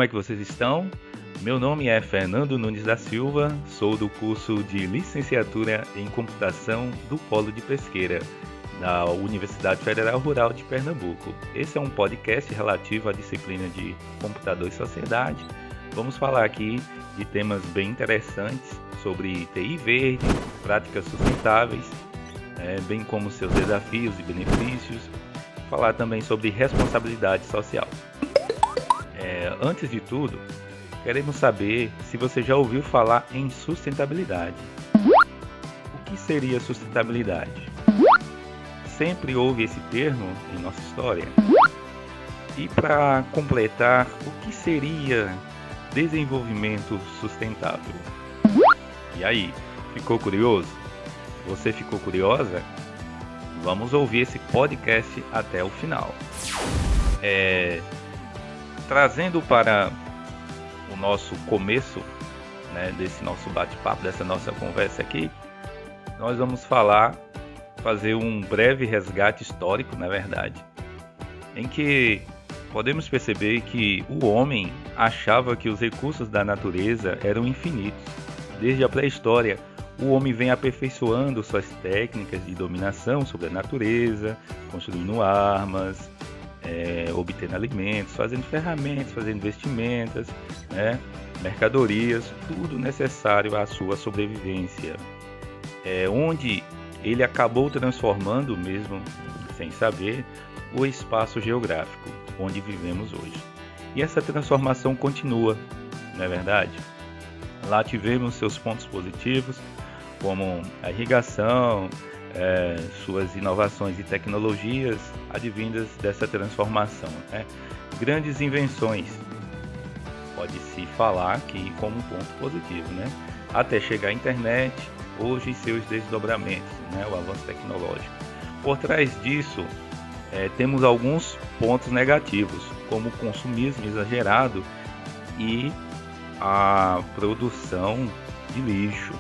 como é que vocês estão? Meu nome é Fernando Nunes da Silva, sou do curso de Licenciatura em Computação do Polo de Pesqueira, da Universidade Federal Rural de Pernambuco. Esse é um podcast relativo à disciplina de Computador e Sociedade. Vamos falar aqui de temas bem interessantes sobre TI verde, práticas sustentáveis, bem como seus desafios e benefícios. Falar também sobre responsabilidade social. Antes de tudo, queremos saber se você já ouviu falar em sustentabilidade. O que seria sustentabilidade? Sempre houve esse termo em nossa história? E para completar, o que seria desenvolvimento sustentável? E aí, ficou curioso? Você ficou curiosa? Vamos ouvir esse podcast até o final. Trazendo para o nosso começo, desse nosso bate-papo, dessa nossa conversa aqui, nós vamos fazer um breve resgate histórico, na verdade, em que podemos perceber que o homem achava que os recursos da natureza eram infinitos. Desde a pré-história, o homem vem aperfeiçoando suas técnicas de dominação sobre a natureza, construindo armas, obtendo alimentos, fazendo ferramentas, fazendo vestimentas, mercadorias, tudo necessário à sua sobrevivência. Onde ele acabou transformando, mesmo sem saber, o espaço geográfico onde vivemos hoje. E essa transformação continua, não é verdade? Lá tivemos seus pontos positivos, como a irrigação, suas inovações e tecnologias advindas dessa transformação. Grandes invenções, pode-se falar que como um ponto positivo, até chegar à internet, hoje e seus desdobramentos, o avanço tecnológico. Por trás disso, temos alguns pontos negativos, como o consumismo exagerado e a produção de lixo.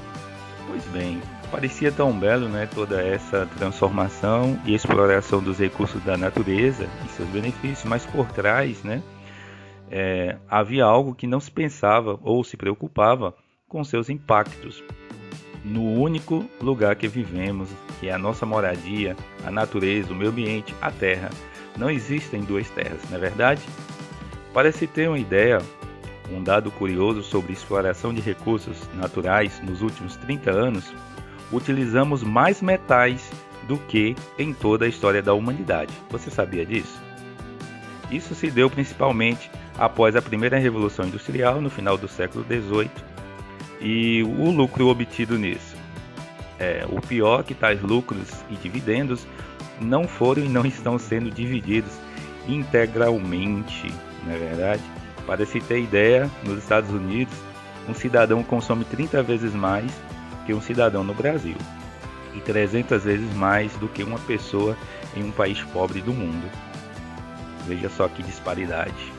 Pois bem, parecia tão belo, toda essa transformação e exploração dos recursos da natureza e seus benefícios, mas por trás, havia algo que não se pensava ou se preocupava com seus impactos no único lugar que vivemos, que é a nossa moradia, a natureza, o meio ambiente, a terra. Não existem duas terras, não é verdade? Para se ter uma ideia, um dado curioso sobre exploração de recursos naturais nos últimos 30 anos, utilizamos mais metais do que em toda a história da humanidade. Você sabia disso? Isso se deu principalmente após a primeira revolução industrial no final do século XVIII e o lucro obtido nisso. O pior é que tais lucros e dividendos não foram e não estão sendo divididos integralmente, não é verdade? Para se ter ideia, nos Estados Unidos, um cidadão consome 30 vezes mais que um cidadão no Brasil e 300 vezes mais do que uma pessoa em um país pobre do mundo. Veja só que disparidade.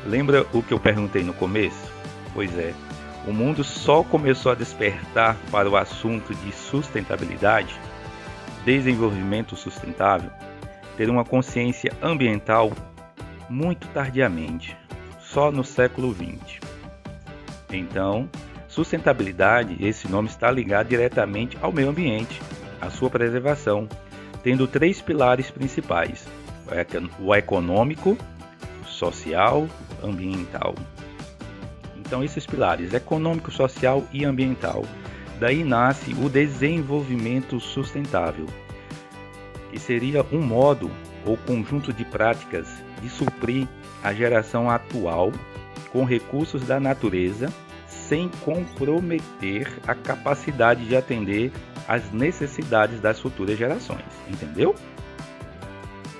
Lembra o que eu perguntei no começo? Pois é, o mundo só começou a despertar para o assunto de sustentabilidade, desenvolvimento sustentável, ter uma consciência ambiental muito tardiamente, só no século XX. Então, sustentabilidade, esse nome está ligado diretamente ao meio ambiente, à sua preservação, tendo 3 pilares principais: o econômico, social, ambiental. Então, esses pilares, econômico, social e ambiental. Daí nasce o desenvolvimento sustentável, que seria um modo ou conjunto de práticas de suprir a geração atual com recursos da natureza, sem comprometer a capacidade de atender às necessidades das futuras gerações. Entendeu?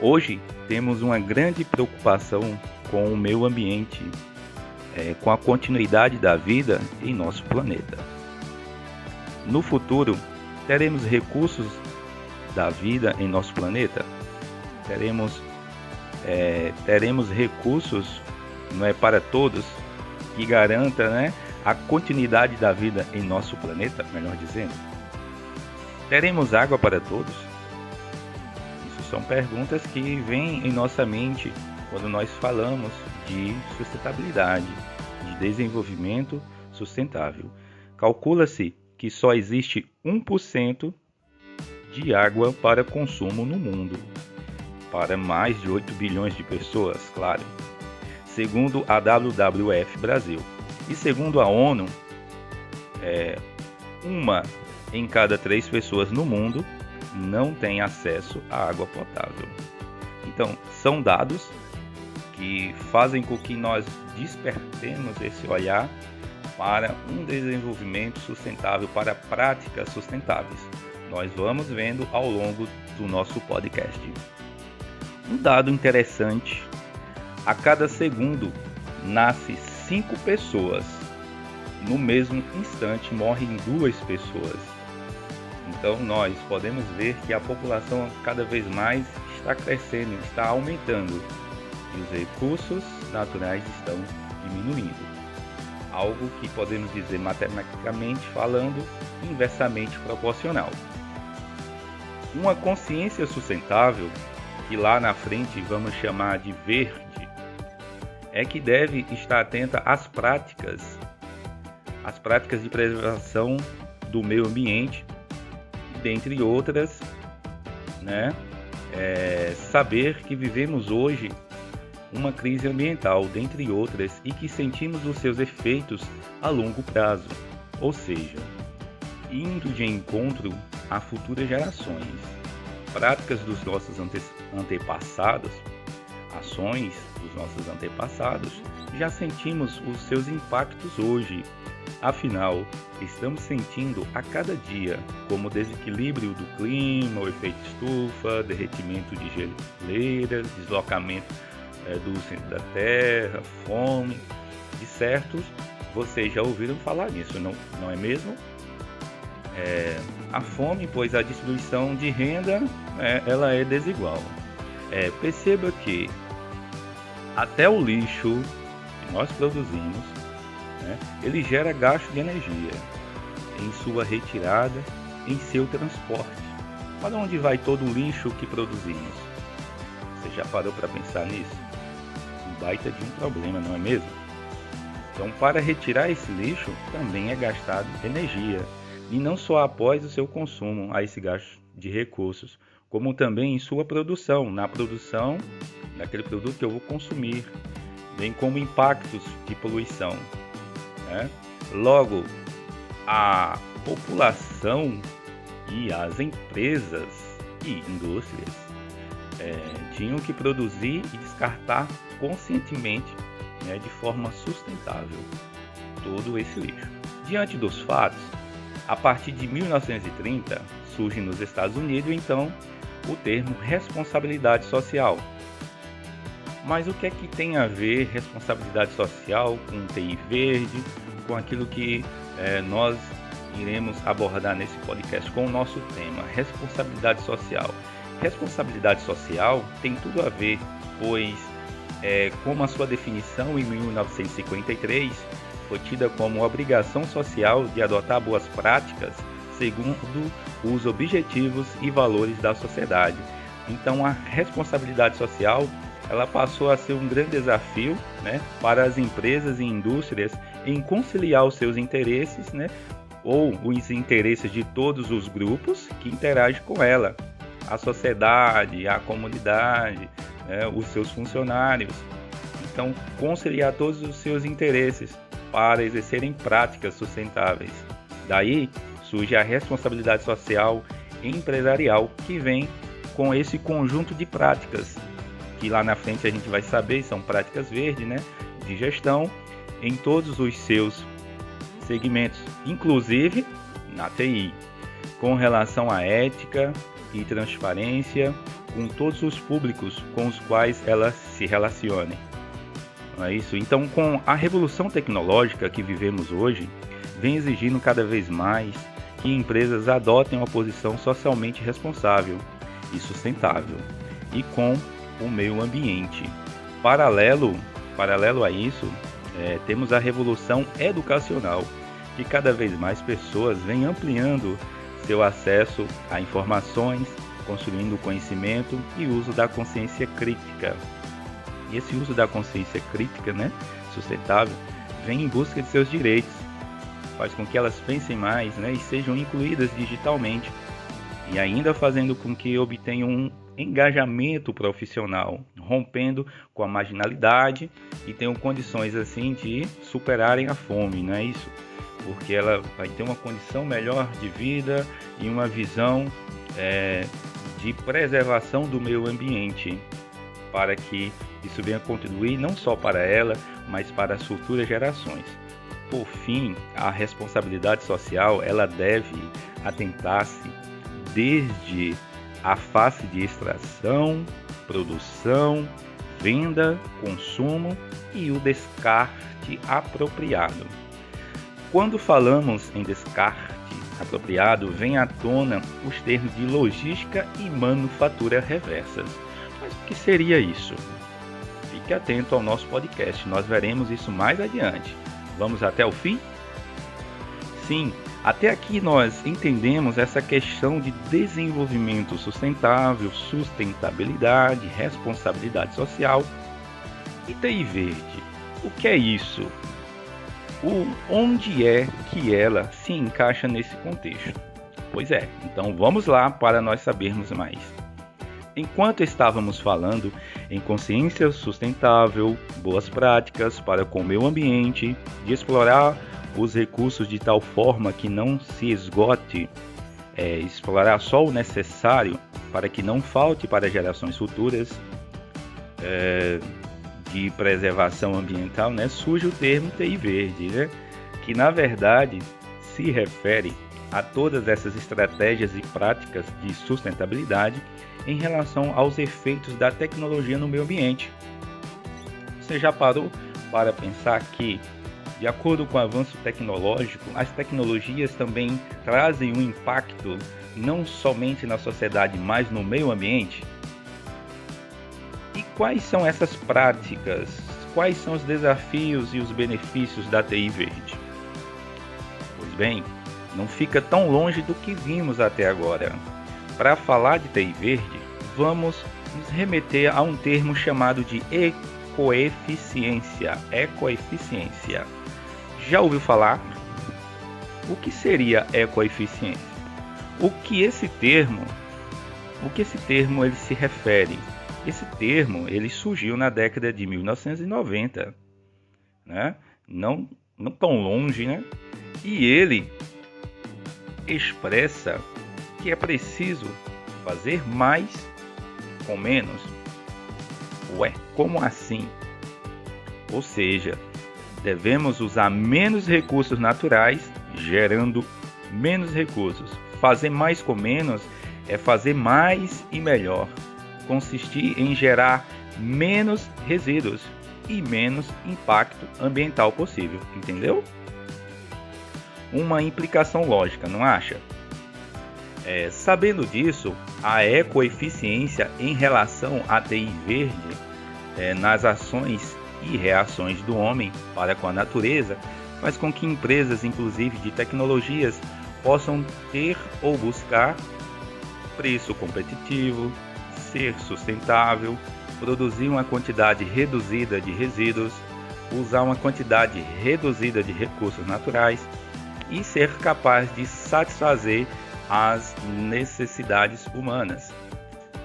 Hoje temos uma grande preocupação com o meio ambiente, com a continuidade da vida em nosso planeta. No futuro, teremos recursos da vida em nosso planeta? Teremos recursos, para todos, que garanta, a continuidade da vida em nosso planeta, melhor dizendo? Teremos água para todos? Isso são perguntas que vêm em nossa mente quando nós falamos de sustentabilidade, de desenvolvimento sustentável. Calcula-se que só existe 1% de água para consumo no mundo, para mais de 8 bilhões de pessoas, claro, segundo a WWF Brasil. E segundo a ONU, uma em cada 3 pessoas no mundo não tem acesso à água potável. Então, são dados que fazem com que nós despertemos esse olhar para um desenvolvimento sustentável, para práticas sustentáveis. Nós vamos vendo ao longo do nosso podcast. Um dado interessante: a cada segundo nasce 5 pessoas. No mesmo instante morrem 2 pessoas. Então nós podemos ver que a população cada vez mais está crescendo, está aumentando e os recursos naturais estão diminuindo. Algo que podemos dizer matematicamente falando, inversamente proporcional. Uma consciência sustentável, que lá na frente vamos chamar de verde, é que deve estar atenta às práticas de preservação do meio ambiente, dentre outras, saber que vivemos hoje uma crise ambiental, dentre outras, e que sentimos os seus efeitos a longo prazo, ou seja, indo de encontro a futuras gerações. Práticas dos nossos antepassados, ações dos nossos antepassados, já sentimos os seus impactos hoje. Afinal, estamos sentindo a cada dia como o desequilíbrio do clima, o efeito estufa, derretimento de geleiras, deslocamento do centro da Terra, fome. De certo, vocês já ouviram falar nisso, não é mesmo? A fome, pois a distribuição de renda ela é desigual. Perceba que até o lixo que nós produzimos, ele gera gasto de energia em sua retirada, em seu transporte. Para onde vai todo o lixo que produzimos? Você já parou para pensar nisso? Um baita de um problema, não é mesmo? Então, para retirar esse lixo, também é gastado energia. E não só após o seu consumo a esse gasto de recursos, como também em sua produção, na produção daquele produto que eu vou consumir, bem como impactos de poluição. Logo, a população e as empresas e indústrias tinham que produzir e descartar conscientemente, de forma sustentável, todo esse lixo. Diante dos fatos, a partir de 1930 surge nos Estados Unidos então o termo responsabilidade social. Mas o que é que tem a ver responsabilidade social com TI verde, com aquilo que nós iremos abordar nesse podcast, com o nosso tema, responsabilidade social? Responsabilidade social tem tudo a ver, pois como a sua definição em 1953 foi tida como obrigação social de adotar boas práticas segundo os objetivos e valores da sociedade. Então a responsabilidade social ela passou a ser um grande desafio, para as empresas e indústrias em conciliar os seus interesses, ou os interesses de todos os grupos que interagem com ela, a sociedade, a comunidade, os seus funcionários. Então, conciliar todos os seus interesses para exercerem práticas sustentáveis. Daí surge a responsabilidade social empresarial, que vem com esse conjunto de práticas, que lá na frente a gente vai saber, são práticas verdes, de gestão em todos os seus segmentos, inclusive na TI, com relação à ética e transparência com todos os públicos com os quais elas se relacionem. Não é isso? Então, com a revolução tecnológica que vivemos hoje, vem exigindo cada vez mais que empresas adotem uma posição socialmente responsável e sustentável e com o meio ambiente. Paralelo a isso, temos a revolução educacional, que cada vez mais pessoas vêm ampliando seu acesso a informações, construindo conhecimento e uso da consciência crítica. E esse uso da consciência crítica, né, sustentável, vem em busca de seus direitos, faz com que elas pensem mais, né, e sejam incluídas digitalmente, e ainda fazendo com que obtenham um engajamento profissional, rompendo com a marginalidade e tenham condições assim de superarem a fome, não é isso? Porque ela vai ter uma condição melhor de vida e uma visão de preservação do meio ambiente, para que isso venha contribuir não só para ela, mas para as futuras gerações. Por fim, a responsabilidade social ela deve atentar-se desde a face de extração, produção, venda, consumo e o descarte apropriado. Quando falamos em descarte apropriado, vem à tona os termos de logística e manufatura reversas. Mas o que seria isso? Fique atento ao nosso podcast, nós veremos isso mais adiante. Vamos até o fim? Sim, até aqui nós entendemos essa questão de desenvolvimento sustentável, sustentabilidade, responsabilidade social e TI verde. O que é isso? Onde é que ela se encaixa nesse contexto? Pois é, então vamos lá para nós sabermos mais. Enquanto estávamos falando em consciência sustentável, boas práticas para com o meio ambiente, de explorar os recursos de tal forma que não se esgote, explorar só o necessário para que não falte para gerações futuras, de preservação ambiental, né, surge o termo TI verde, né, que na verdade se refere a todas essas estratégias e práticas de sustentabilidade em relação aos efeitos da tecnologia no meio ambiente. Você já parou para pensar que, de acordo com o avanço tecnológico, as tecnologias também trazem um impacto não somente na sociedade, mas no meio ambiente? E quais são essas práticas? Quais são os desafios e os benefícios da TI verde? Pois bem, não fica tão longe do que vimos até agora. Para falar de TI verde, vamos nos remeter a um termo chamado de ecoeficiência. Ecoeficiência. Já ouviu falar? O que seria ecoeficiência? O que esse termo ele se refere? Esse termo ele surgiu na década de 1990, né? Não tão longe, né? E ele expressa que é preciso fazer mais com menos. Ué, como assim? Ou seja, devemos usar menos recursos naturais, gerando menos recursos. Fazer mais com menos é fazer mais e melhor. Consistir em gerar menos resíduos e menos impacto ambiental possível, entendeu? Uma implicação lógica, não acha? Sabendo disso, a ecoeficiência em relação à TI verde nas ações e reações do homem para com a natureza faz com que empresas, inclusive de tecnologias, possam ter ou buscar preço competitivo, ser sustentável, produzir uma quantidade reduzida de resíduos, usar uma quantidade reduzida de recursos naturais e ser capaz de satisfazer as necessidades humanas.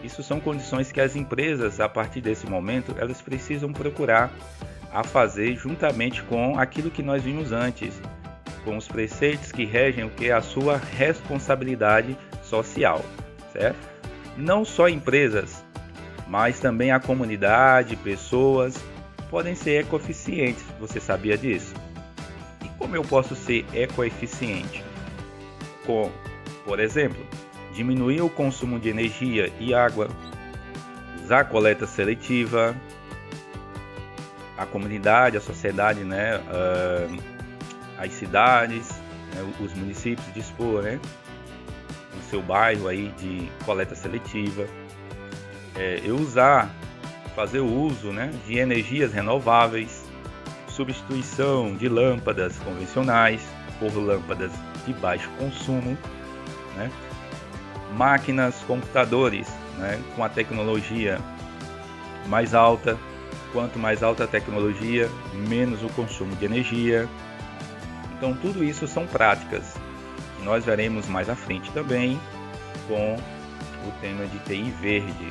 Isso são condições que as empresas, a partir desse momento, elas precisam procurar a fazer juntamente com aquilo que nós vimos antes, com os preceitos que regem o que é a sua responsabilidade social, certo? Não só empresas, mas também a comunidade, pessoas podem ser ecoeficientes. Você sabia disso? E como eu posso ser ecoeficiente? Com, por exemplo, diminuir o consumo de energia e água, usar coleta seletiva, a comunidade, a sociedade, né, as cidades, né, os municípios dispor, né, no seu bairro aí de coleta seletiva, fazer o uso, né, de energias renováveis, substituição de lâmpadas convencionais por lâmpadas de baixo consumo, né, máquinas, computadores, né, com a tecnologia mais alta, Quanto mais alta a tecnologia, menos o consumo de energia. Então tudo isso são práticas que nós veremos mais à frente também com o tema de TI verde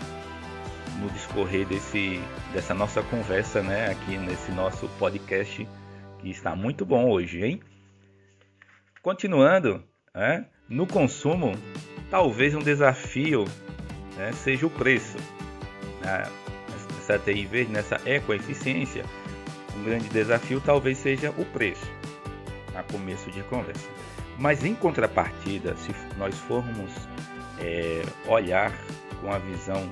no discorrer dessa nossa conversa, né, aqui nesse nosso podcast, que está muito bom hoje, hein? Continuando, no consumo, talvez um desafio, seja o preço. Nessa TI verde, nessa ecoeficiência, um grande desafio talvez seja o preço, a começo de conversa. Mas em contrapartida, se nós formos olhar com a visão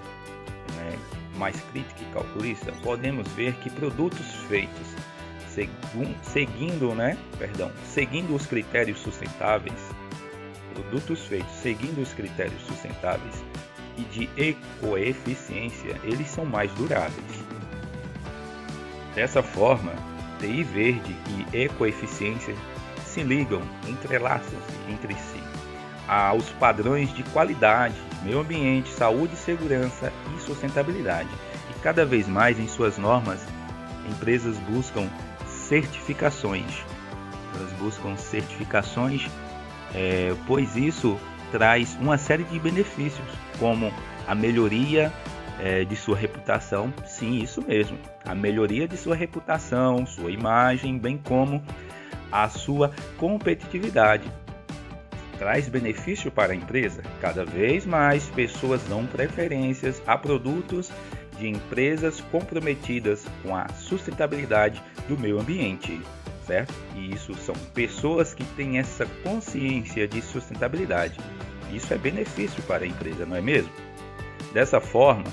mais crítica e calculista, podemos ver que produtos feitos seguindo os critérios sustentáveis, e de ecoeficiência, eles são mais duráveis. Dessa forma, TI verde e ecoeficiência se ligam, entrelaçam-se entre si aos padrões de qualidade, meio ambiente, saúde, segurança e sustentabilidade. E cada vez mais em suas normas, empresas buscam certificações. Pois isso traz uma série de benefícios, como a melhoria de sua reputação. Sim, isso mesmo, a melhoria de sua reputação, sua imagem, bem como a sua competitividade. Traz benefício para a empresa. Cada vez mais pessoas dão preferências a produtos de empresas comprometidas com a sustentabilidade do meio ambiente, certo? E isso são pessoas que têm essa consciência de sustentabilidade. Isso é benefício para a empresa, não é mesmo? Dessa forma,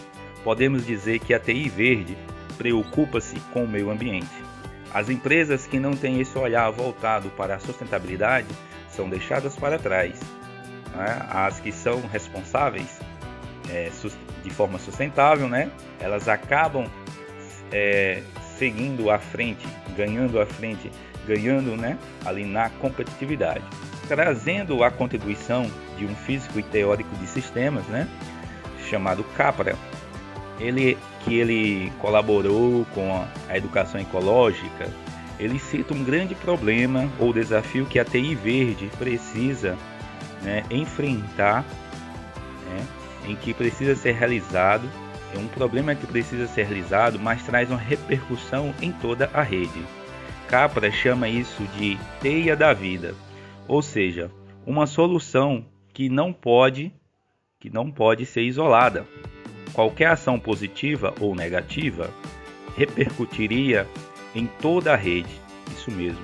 podemos dizer que a TI verde preocupa-se com o meio ambiente. As empresas que não têm esse olhar voltado para a sustentabilidade são deixadas para trás. As que são responsáveis de forma sustentável, elas acabam seguindo à frente, ganhando ali na competitividade, trazendo a contribuição de um físico e teórico de sistemas, chamado Capra. Ele colaborou com a educação ecológica. Ele cita um grande problema ou desafio que a TI verde precisa enfrentar, em que precisa ser realizado. É um problema que precisa ser realizado, mas traz uma repercussão em toda a rede. Capra chama isso de teia da vida, ou seja, uma solução que não pode ser isolada. Qualquer ação positiva ou negativa repercutiria em toda a rede. Isso mesmo,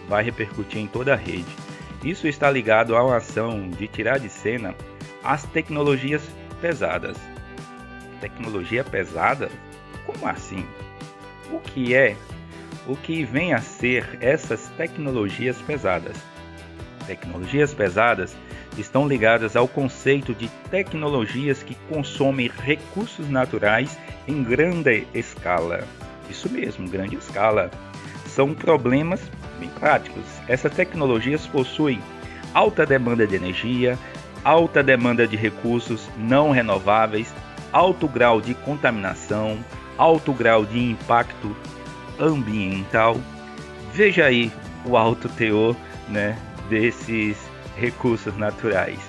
vai repercutir em toda a rede. Isso está ligado a uma ação de tirar de cena as tecnologias pesadas. Tecnologia pesada? Como assim? O que vem a ser essas tecnologias pesadas? Tecnologias pesadas estão ligadas ao conceito de tecnologias que consomem recursos naturais em grande escala. Isso mesmo, grande escala. São problemas bem práticos. Essas tecnologias possuem alta demanda de energia, alta demanda de recursos não renováveis, alto grau de contaminação, alto grau de impacto ambiental. Veja aí o alto teor, desses recursos naturais,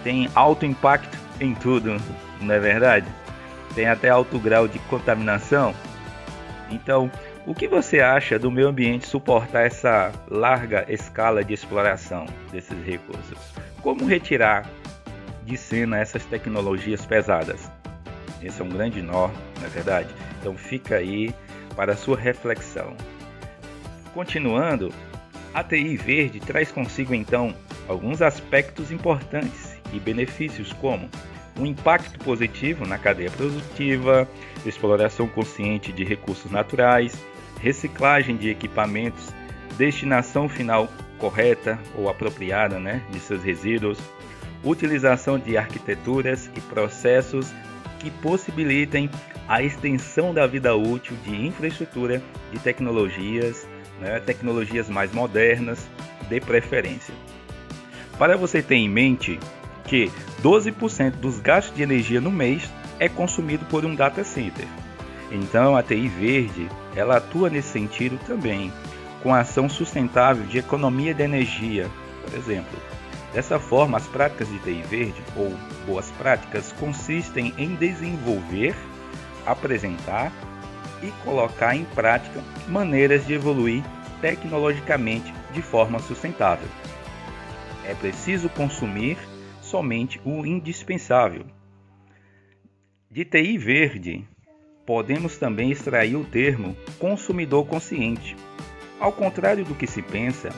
Tem alto impacto em tudo, não é verdade? Tem até alto grau de contaminação. Então, o que você acha do meio ambiente suportar essa larga escala de exploração desses recursos? Como retirar de cena essas tecnologias pesadas? Esse é um grande nó, não é verdade? Então fica aí para a sua reflexão. Continuando, a TI verde traz consigo então alguns aspectos importantes e benefícios, como um impacto positivo na cadeia produtiva, exploração consciente de recursos naturais, reciclagem de equipamentos, destinação final correta ou apropriada de seus resíduos, utilização de arquiteturas e processos que possibilitem a extensão da vida útil de infraestrutura de tecnologias, tecnologias mais modernas, de preferência. Para você ter em mente que 12% dos gastos de energia no mês é consumido por um data center. Então a TI verde, ela atua nesse sentido também, com a ação sustentável de economia de energia, por exemplo. Dessa forma, as práticas de TI verde, ou boas práticas, consistem em desenvolver, apresentar e colocar em prática maneiras de evoluir tecnologicamente de forma sustentável. É preciso consumir somente o indispensável. De TI verde, podemos também extrair o termo consumidor consciente. Ao contrário do que se pensa,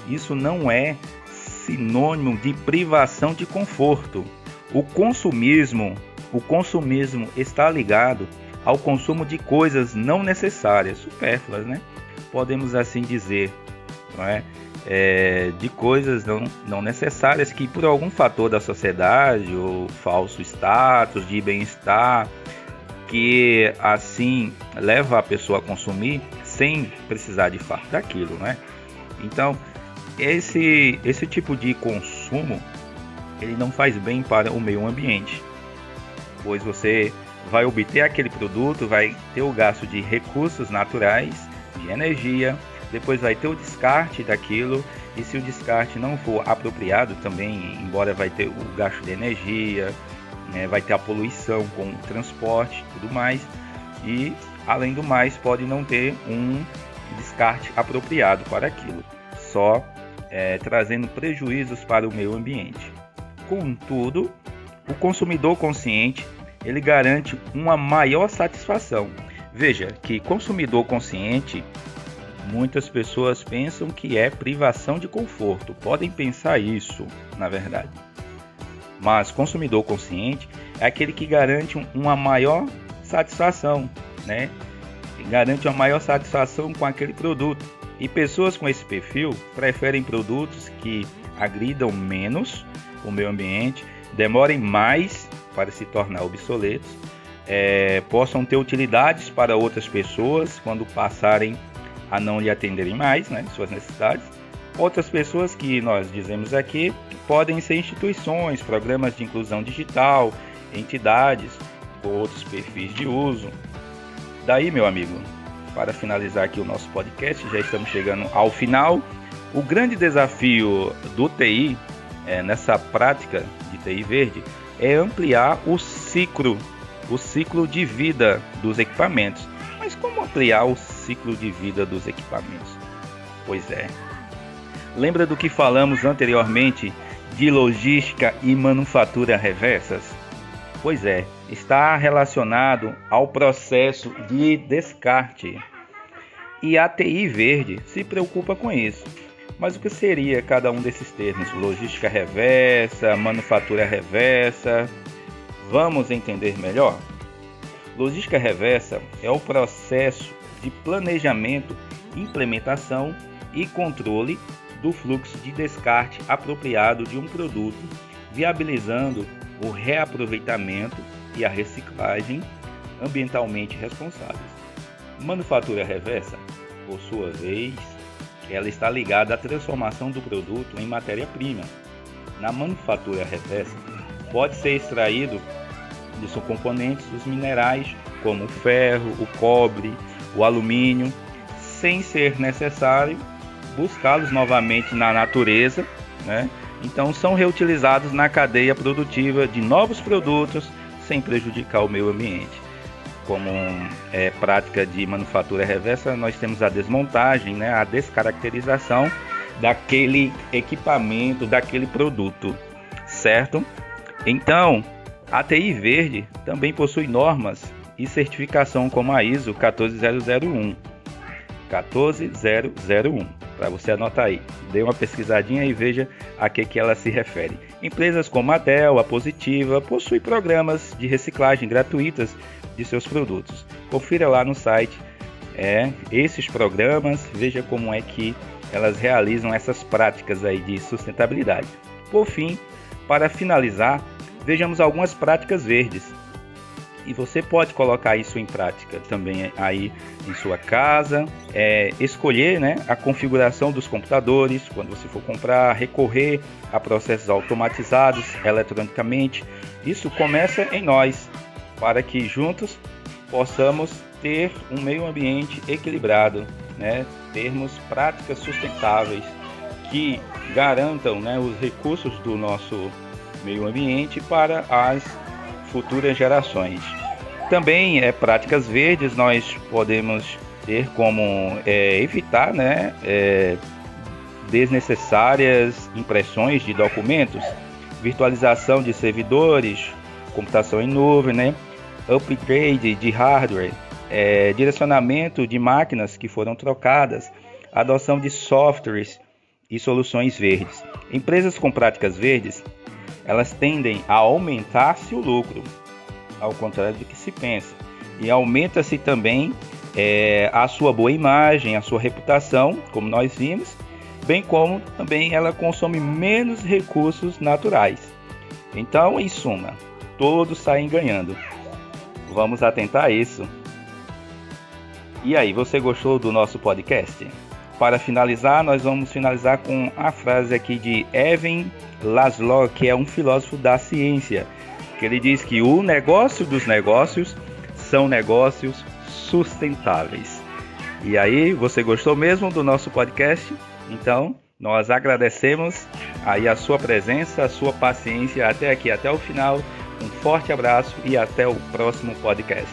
isso não é sinônimo de privação de conforto. O consumismo está ligado ao consumo de coisas não necessárias, supérfluas, né? Podemos assim dizer, não é? De coisas não necessárias que por algum fator da sociedade ou falso status de bem-estar, que assim leva a pessoa a consumir sem precisar de fato daquilo, né? Então, esse tipo de consumo, ele não faz bem para o meio ambiente, pois você vai obter aquele produto, vai ter o gasto de recursos naturais, de energia, depois vai ter o descarte daquilo, e se o descarte não for apropriado também, embora vai ter o gasto de energia, né, vai ter a poluição com o transporte e tudo mais, e além do mais pode não ter um descarte apropriado para aquilo, só trazendo prejuízos para o meio ambiente. Contudo, o consumidor consciente, ele garante uma maior satisfação. Veja que consumidor consciente, muitas pessoas pensam que é privação de conforto, podem pensar isso, na verdade. Mas consumidor consciente é aquele que garante uma maior satisfação, né? Garante uma maior satisfação com aquele produto. E pessoas com esse perfil preferem produtos que agridam menos o meio ambiente, demorem mais para se tornar obsoletos, possam ter utilidades para outras pessoas quando passarem a não lhe atenderem mais, né, suas necessidades. Outras pessoas que nós dizemos aqui podem ser instituições, programas de inclusão digital, entidades ou outros perfis de uso. Daí, meu amigo, para finalizar aqui o nosso podcast, já estamos chegando ao final. O grande desafio do TI, nessa prática de TI verde, é ampliar o ciclo de vida dos equipamentos. Mas como ampliar o ciclo de vida dos equipamentos? Pois é. Lembra do que falamos anteriormente de logística e manufatura reversas? Pois é, está relacionado ao processo de descarte. E a TI verde se preocupa com isso. Mas o que seria cada um desses termos? Logística reversa, manufatura reversa? Vamos entender melhor? Logística reversa é o processo de planejamento, implementação e controle do fluxo de descarte apropriado de um produto, viabilizando o reaproveitamento e a reciclagem ambientalmente responsáveis. Manufatura reversa, por sua vez, ela está ligada à transformação do produto em matéria-prima. Na manufatura reversa, pode ser extraído de seus componentes os minerais, como o ferro, o cobre, o alumínio, sem ser necessário buscá-los novamente na natureza, né? Então são reutilizados na cadeia produtiva de novos produtos sem prejudicar o meio ambiente. Como prática de manufatura reversa, nós temos a desmontagem, né? A descaracterização daquele equipamento, daquele produto, certo? Então, a TI verde também possui normas e certificação como a ISO 14001. 14001, para você anotar aí. Dê uma pesquisadinha e veja a que ela se refere. Empresas como a Dell, a Positiva, possuem programas de reciclagem gratuitas de seus produtos. Confira lá no site esses programas, veja como é que elas realizam essas práticas aí de sustentabilidade. Por fim, para finalizar, vejamos algumas práticas verdes. E você pode colocar isso em prática também aí em sua casa, escolher, né, a configuração dos computadores quando você for comprar, recorrer a processos automatizados eletronicamente. Isso começa em nós, para que juntos possamos ter um meio ambiente equilibrado, né? Termos práticas sustentáveis que garantam, né, os recursos do nosso meio ambiente para as futuras gerações. Também práticas verdes nós podemos ter como evitar, né, desnecessárias impressões de documentos, virtualização de servidores, computação em nuvem, né, upgrade de hardware, direcionamento de máquinas que foram trocadas, adoção de softwares e soluções verdes. Empresas com práticas verdes, elas tendem a aumentar seu lucro, ao contrário do que se pensa, e aumenta-se também a sua boa imagem, a sua reputação, como nós vimos, bem como também ela consome menos recursos naturais. Então, em suma, todos saem ganhando. Vamos atentar a isso. E aí, você gostou do nosso podcast? Para finalizar, nós vamos finalizar com a frase aqui de Ervin Laszlo, que é um filósofo da ciência, que ele diz que o negócio dos negócios são negócios sustentáveis. E aí, você gostou mesmo do nosso podcast? Então, nós agradecemos aí a sua presença, a sua paciência até aqui, até o final. Um forte abraço e até o próximo podcast.